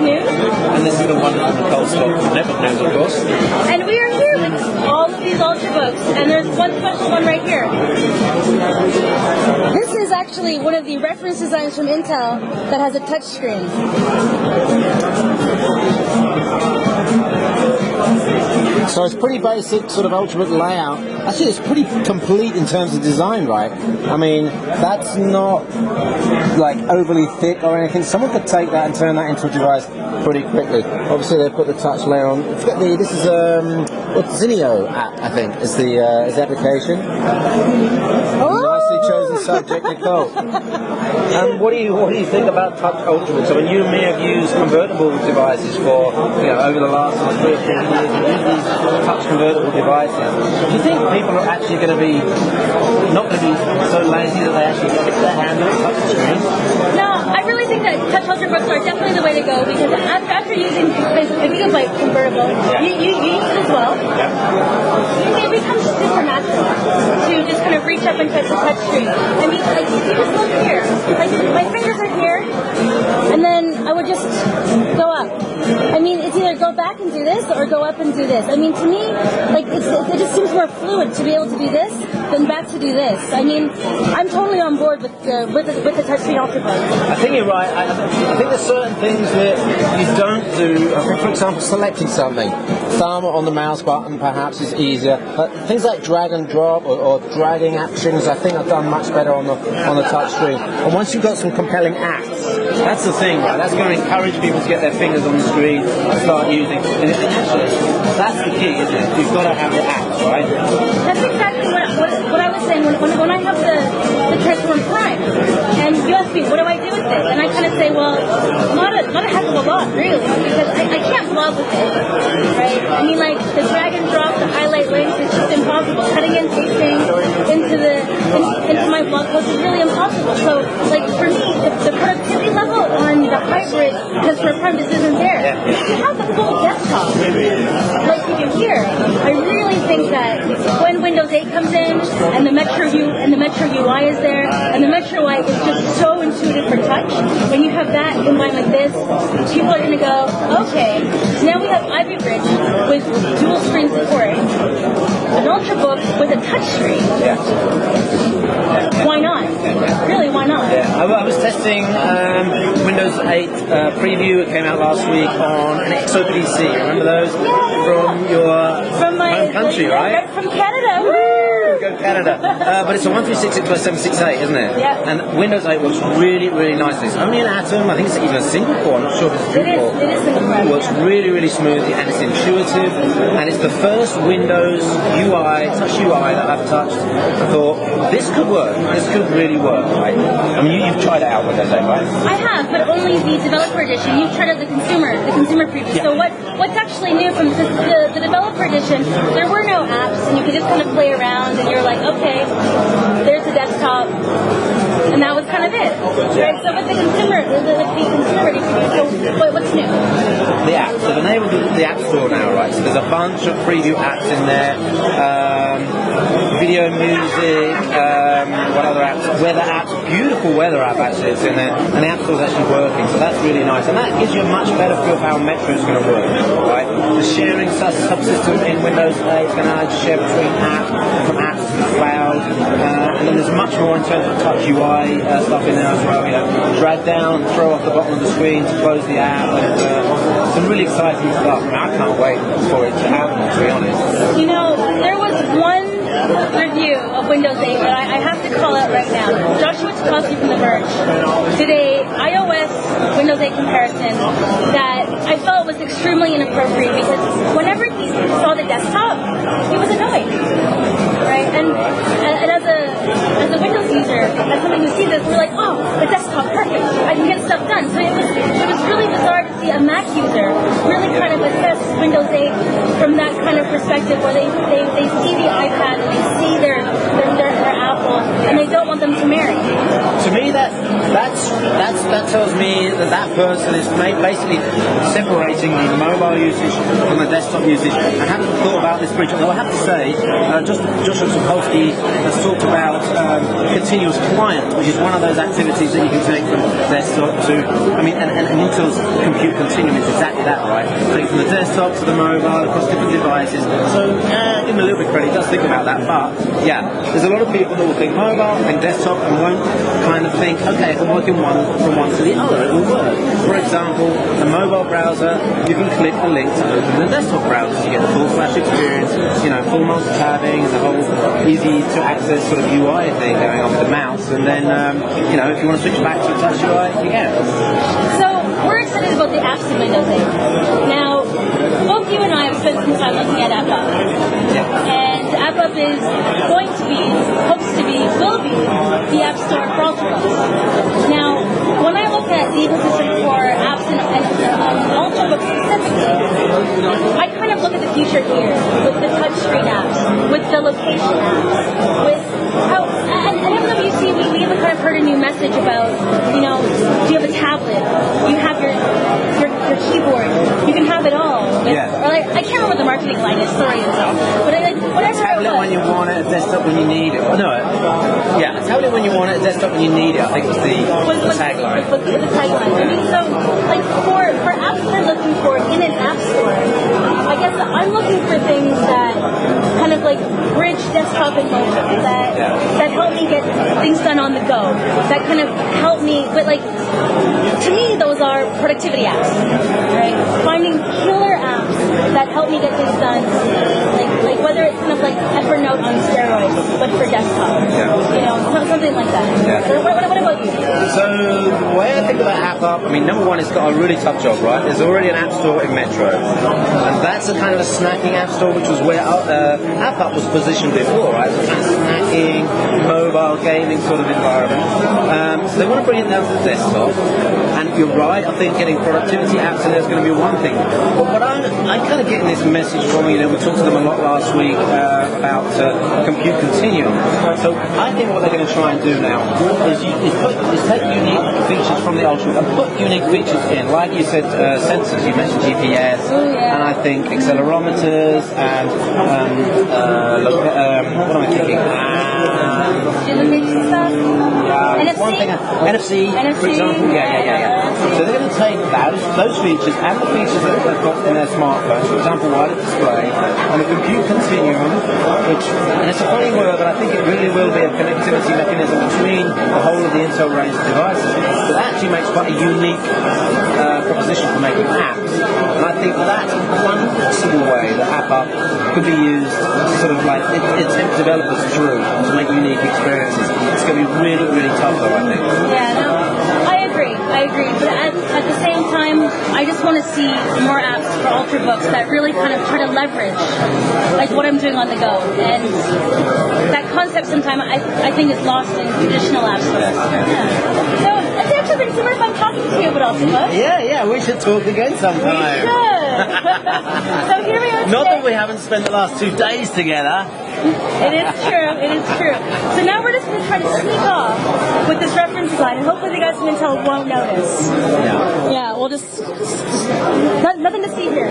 News. And this is the one that Nicole got from Network News, of course. And we are here with all of these Ultrabooks, and there's one special one right here. This is actually one of the reference designs from Intel that has a touch screen. So it's pretty basic sort of Ultrabook layout. Actually, it's pretty complete in terms of design, right? I mean, that's not like overly thick or anything. Someone could take that and turn that into a device pretty quickly. Obviously, they put the touch layer on. This is what Zinio app, I think, is the application. Oh! Nicely chosen subject, Nicole. What do you think about touch Ultrabooks? I mean, you and me have used convertible devices for over the last 3 or 4 years. We've used these touch convertible devices. Do you think people are actually going to be not going to be so lazy that they actually stick their hand on touch the screen? No, I really think that touch Ultrabooks are definitely the way to go, because after using this gigabyte convertible, you use it as well. It becomes super natural to just kind of reach up and touch the touch screen. I mean, like, you just look here. Like, my fingers are here, and then I would just go up. I mean, it's either go back and do this or go up and do this. I mean, to me, like, it just seems more fluid to be able to do this than back to do this. I mean, I'm totally on board with the touchscreen Ultrabook. I think you're right. I think there's certain things that you don't do. I think, for example, selecting something. Thumb on the mouse button perhaps is easier. But things like drag and drop or dragging actions, I think are done much better on the touch screen. And once you've got some compelling apps, that's the thing, right? That's going to encourage people to get their fingers on the screen and start using. And actually, that's the key, isn't it? You've got to have the apps, right? That's exactly what I was saying when I have the Transform Prime, and you ask me, what do I do with this? And I kind of say, well, not a heck of a lot, really, because I can't blog with it, right? I mean, like, the drag and drop, the highlight links, it's just impossible. Cutting and pasting into my blog post is really impossible. So, like, for me, the productivity level on the hybrid Transform Prime just isn't there. You have the full desktop, like you do here. I really think that when Windows 8 comes in, and the Metro UI is there, and the Metro UI is just so intuitive for touch, when you have that combined like this, people are going to go, okay, now we have Ivy Bridge with dual screen support, an Ultrabook with a touch screen. Why not? Really, why not? I was testing Windows 8 preview. It came out last week on an XOPDC. Remember those? From my home country, right? From Canada. Woo! Go Canada. But it's a 1366x768, isn't it? Yeah. And Windows 8 works really, really nicely. It's only an Atom. I think it's even a single core. I'm not sure if it's a dual core. It is single core. It works really, really smoothly, and it's intuitive. And it's the first Windows UI, touch UI that I've touched. I thought, this could work. This could really work, right? I mean, you've tried it out with Windows 8, right? I have, but only the developer edition. You've tried out the consumer preview. Yeah. So what's actually new from the developer edition, there were no apps, and you could just kind of play around, and you're like, okay, there's the desktop, and that was kind of it. Right? So with the consumer preview, so what's new? The apps. They've enabled the App Store now, right? So there's a bunch of preview apps in there. Video, music, what other apps? Weather apps, beautiful weather app actually is in there, and the App Store's actually working, so that's really nice. And that gives you a much better feel of how Metro is going to work, right? The sharing subsystem in Windows 8 is going to allow you to share between from apps to the cloud, and then there's much more in terms of touch UI stuff in there as well. Drag down and throw off the bottom of the screen to close the app, and some really exciting stuff. I can't wait for it to happen, to be honest. There was one review of Windows 8 that I have to call out right now. Joshua Tukowski from The Verge did a iOS Windows 8 comparison that I felt was extremely inappropriate, because whenever he saw the desktop, he was annoyed. Right? And as a Windows user, as somebody who sees this, we're like, oh, the desktop, perfect. I can get stuff done. So it was really bizarre to see a Mac user really kind of assess Windows 8 from that kind of perspective, where they see the iPad and they see their Apple, and they don't want them to marry. To me, that tells me that that person is basically separating the mobile usage from the desktop usage. I haven't thought about this bridge, although I have to say, Joshua Sapolsky has talked about continuous client, which is one of those activities that you can take from desktop to, and Intel's compute continuum is exactly that, right? Take from the desktop to the mobile across different devices. So, give him a little bit of credit, he does think about that, but yeah, there's a lot of people that will think mobile and desktop and won't kind of think, okay, if I'm working from one to the other, it will work. For example, a mobile browser, you can click the link to open the desktop browser, so you get the full flash experience, full multi-tabbing, the whole easy to access sort of UI thing going on with the mouse, and then, if you want to switch back to a touch UI, you can. So, we're excited about the apps and Windows 8. Now, both you and I have spent some time looking at AppUp. Yeah. And AppUp is going to be, hopes to be, will be the App Store for Ultrabook. Now, when I look at the ecosystem for apps and Ultrabook specifically, I kind of look at the future here with the touchscreen apps, with the location apps, with how, and MWC, we even kind of heard a new message about, do you have a tablet? You have your keyboard. You can have it all. Or I can't remember what the marketing line is, sorry. But whatever. Tablet when you want it, a desktop when you need it. A tablet when you want it, a desktop when you need it, I think was the tagline. With the tagline. So, for apps they're looking for in an app store, I guess I'm looking for things that kind of bridge desktop and mobile, that help me get things done on the go, that kind of help me, but to me those are productivity apps, right? Finding killer apps that help me get things done, like whether it's kind of like Evernote on steroids, but for desktop, something like that. Yeah. So what about you? So the way I think about AppUp, number one, it's got a really tough job, right? There's already an app store in Metro, and that's a kind of a snacking app store, which was where AppUp was positioned before, right? It's a kind of snacking, mobile gaming sort of environment. So they want to bring it down to the desktop, and you're right, I think getting productivity apps in there is going to be one thing. But what I'm kind of getting this message from, we talked to them a lot last week about compute continuum. So I think what they're going to try and do now is take unique features from the Ultrabook and put unique features in, like you said, sensors. You mentioned GPS, and I think accelerometers and what am I thinking? Location stuff? NFC, for example. Yeah. So they're going to take those features and the features that they've got in their smartphones, for example, wireless display, and the compute continuum, and it's a funny word, but I think it really will be a connectivity mechanism between the whole of the Intel range of devices. That actually makes quite a unique proposition for making apps. And I think that's one possible way that AppUp could be used to sort of tempt developers through to make unique experiences. It's going to be really, really tough though, I think. Yeah, no, I agree. But at the same time, I just want to see more apps for Ultrabooks that really kind of try to leverage what I'm doing on the go. And that concept sometimes I think is lost in traditional apps. So it's actually been super fun talking to you about Ultrabooks. Yeah, we should talk again sometime. We should. So here we are. Not that we haven't spent the last 2 days together. It is true. So now we're just going to try to sneak off with this reference line, and hopefully the guys from Intel won't notice. Yeah, we'll just nothing to see here.